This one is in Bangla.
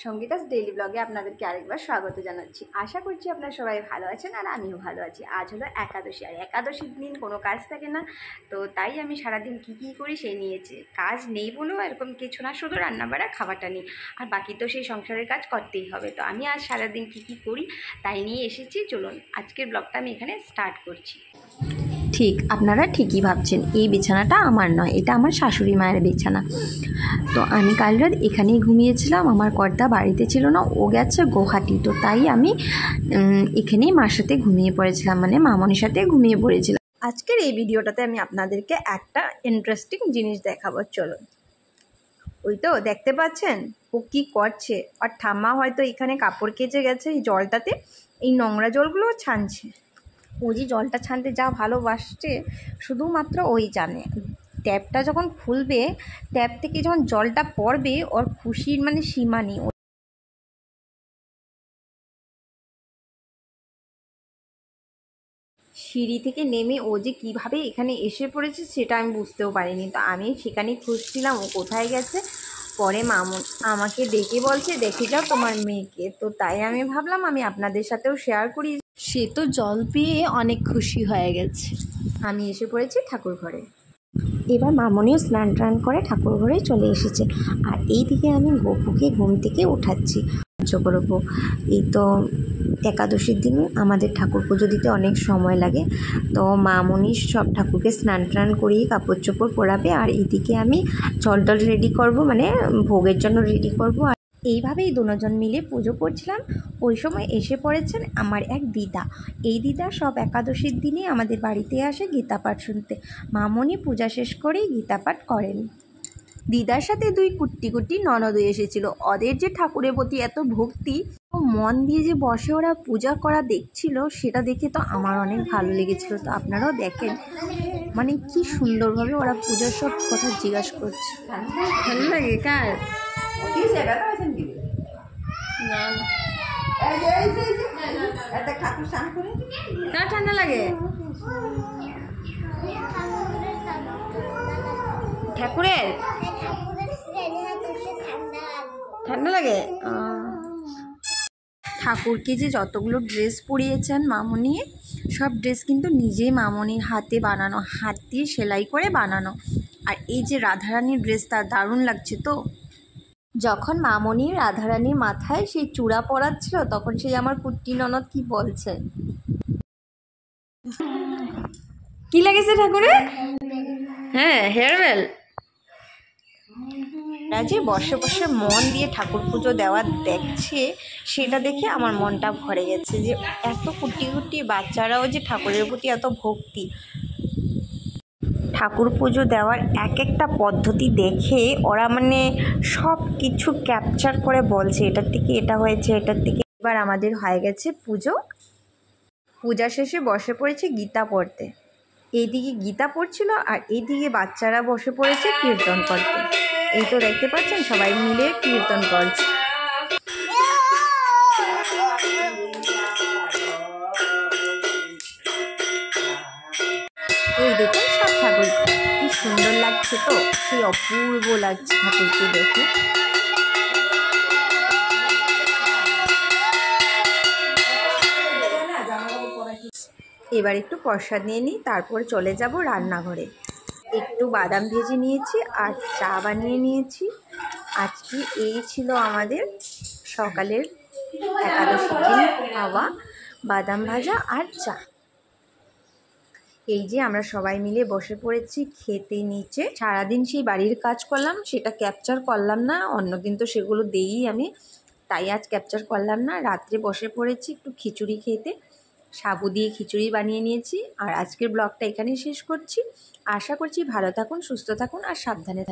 সঙ্গীতাস ডেইলি ব্লগে আপনাদেরকে আরেকবার স্বাগত জানাচ্ছি। আশা করছি আপনারা সবাই ভালো আছেন আর আমিও ভালো আছি। আজ হলো একাদশী, আর একাদশীর দিন কোনো কাজ থাকে না, তো তাই আমি সারাদিন কী করি সেই নিয়েছি। কাজ নেই বলেও এরকম কিছু না, শুধু রান্নাবাড়া খাবারটা নিই, আর বাকি তো সেই সংসারের কাজ করতেই হবে। তো আমি আজ সারাদিন কী করি তাই নিয়ে এসেছি। চলুন আজকের ব্লগটা আমি এখানে স্টার্ট করছি। ঠিক, আপনারা ঠিকই ভাবছেন, এই বিছানাটা আমার নয়, এটা আমার শাশুড়ি মায়ের বিছানা। তো আমি কাল রাত এখানেই ঘুমিয়েছিলাম, আমার কর্তা বাড়িতে ছিল না, ও গেছে গুয়াহাটি। তো তাই আমি এখানেই মার সাথে ঘুমিয়ে পড়েছিলাম, মানে মামনির সাথে ঘুমিয়ে পড়েছিলাম। আজকের এই ভিডিওটাতে আমি আপনাদেরকে একটা ইন্টারেস্টিং জিনিস দেখাবো। চলুন, ওই তো দেখতে পাচ্ছেন ও কি করছে, আর ঠাম্মা হয়তো এখানে কাপড় কেচে গেছে এই জলটাতে, এই নোংরা জলগুলো ছানছে। ও যে জলটা ছানতে যা ভালোবাসছে শুধুমাত্র ওই জানে। ট্যাপটা যখন খুলবে, ট্যাপ থেকে যখন জলটা পড়বে, ওর খুশির মানে সীমা নেই। সিঁড়ি থেকে নেমে ও যে কীভাবে এখানে এসে পড়েছে সেটা আমি বুঝতেও পারিনি। তো আমি সেখানে খুঁজছিলাম ও কোথায় গেছে। পরে মামুন আমাকে ডেকে বলছে, দেখে যাও তোমার মেয়েকে। তো তাই আমি ভাবলাম আমি আপনাদের সাথেও শেয়ার করি। সে তো জল পেয়ে অনেক খুশি হয়ে গেছে। আমি এসে পড়েছি ঠাকুর ঘরে। এবার মামনিও স্নান টান করে ঠাকুর ঘরে চলে এসেছে, আর এই দিকে আমি গপুকে ঘুম থেকে উঠাচ্ছি। করবো, এই তো একাদশীর দিন আমাদের ঠাকুর পুজো দিতে অনেক সময় লাগে। তো মামনি সব ঠাকুরকে স্নান টান করিয়ে কাপড় চোপড় পরাবে, আর এদিকে আমি জল টল রেডি করব, মানে ভোগের জন্য রেডি করব। আর এইভাবেই দুজন মিলে পুজো করছিলাম। ওই সময় এসে পড়েছেন আমার এক দিদা। এই দিদা সব একাদশীর দিনে আমাদের বাড়িতে আসে গীতা পাঠ শুনতে। মামনি পূজা শেষ করেই গীতা পাঠ করেন। দিদার সাথে দুই কুট্টি ননদ এসেছিল। ওদের যে ঠাকুরের প্রতি এত ভক্তি, ও মন দিয়ে যে বসে ওরা পূজা করা দেখছিল, সেটা দেখে তো আমার অনেক ভালো লেগেছিল। তো আপনারাও দেখেন, মানে কি সুন্দরভাবে ওরা পূজার সব কথা জিজ্ঞাসা করছে। ভালো লাগে কার না ঠান্ডা লাগে? ঠাকুরের ঠান্ডা লাগে। ঠাকুরকে যে যতগুলো ড্রেস পরিয়েছেন মামনি, সব ড্রেস কিন্তু নিজেই মামনির হাতে বানানো, হাত দিয়ে সেলাই করে বানানো। আর এই যে রাধারানীর ড্রেসটা দারুণ লাগছে। তো যখন মামনি রাধারানীর মাথায় সেই চূড়া পরাচ্ছিল, তখন সেই আমার কুট্টি ননদ কি বলছে, কি লাগেছে ঠাকুরে? হ্যাঁ, হেয়ারওয়েল। যে বসে বসে মন দিয়ে ঠাকুর পুজো দেওয়া দেখছে, সেটা দেখে আমার মনটা ভরে গেছে, যে এত কুটি বাচ্চারাও যে ঠাকুরের প্রতি এত ভক্তি। ঠাকুর পুজো দেওয়ার এক একটা পদ্ধতি দেখে ওরা মানে সব কিছু ক্যাপচার করে বলছে, এটার থেকে এটা হয়েছে, এটার থেকে। এবার আমাদের হয়ে গেছে পুজো। পূজা শেষে বসে পড়েছে গীতা পড়তে। এইদিকে গীতা পড়ছিল, আর এইদিকে বাচ্চারা বসে পড়েছে কীর্তন করতে। এই তো দেখতে পাচ্ছেন সবাই মিলে কীর্তন করছে। এই দেখুন সব ঠাকুর কি সুন্দর লাগছে, তো সেই অপূর্ব লাগছে ঠাকুরকে দেখে। এবার একটু প্রসাদ নিয়ে নিই, তারপর চলে যাব রান্নাঘরে। একটু বাদাম ভেজে নিয়েছি আর চা বানিয়ে নিয়েছি। আজকে এই ছিল আমাদের সকালের একাদশীর দিন খাওয়া, বাদাম ভাজা আর চা। এই যে আমরা সবাই মিলে বসে পড়েছি খেতে নিচে। সারাদিন সেই বাড়ির কাজ করলাম, সেটা ক্যাপচার করলাম না, অন্য কিন্তু সেগুলো দেই আমি, তাই আজ ক্যাপচার করলাম না। রাত্রে বসে পড়েছি একটু খিচুড়ি খেতে, সাবু দিয়ে খিচুড়ি বানিয়ে নিয়েছি। আর আজকের ব্লগটা এখানেই শেষ করছি। আশা করছি ভালো থাকুন, সুস্থ থাকুন আর সাবধানে থাকুন।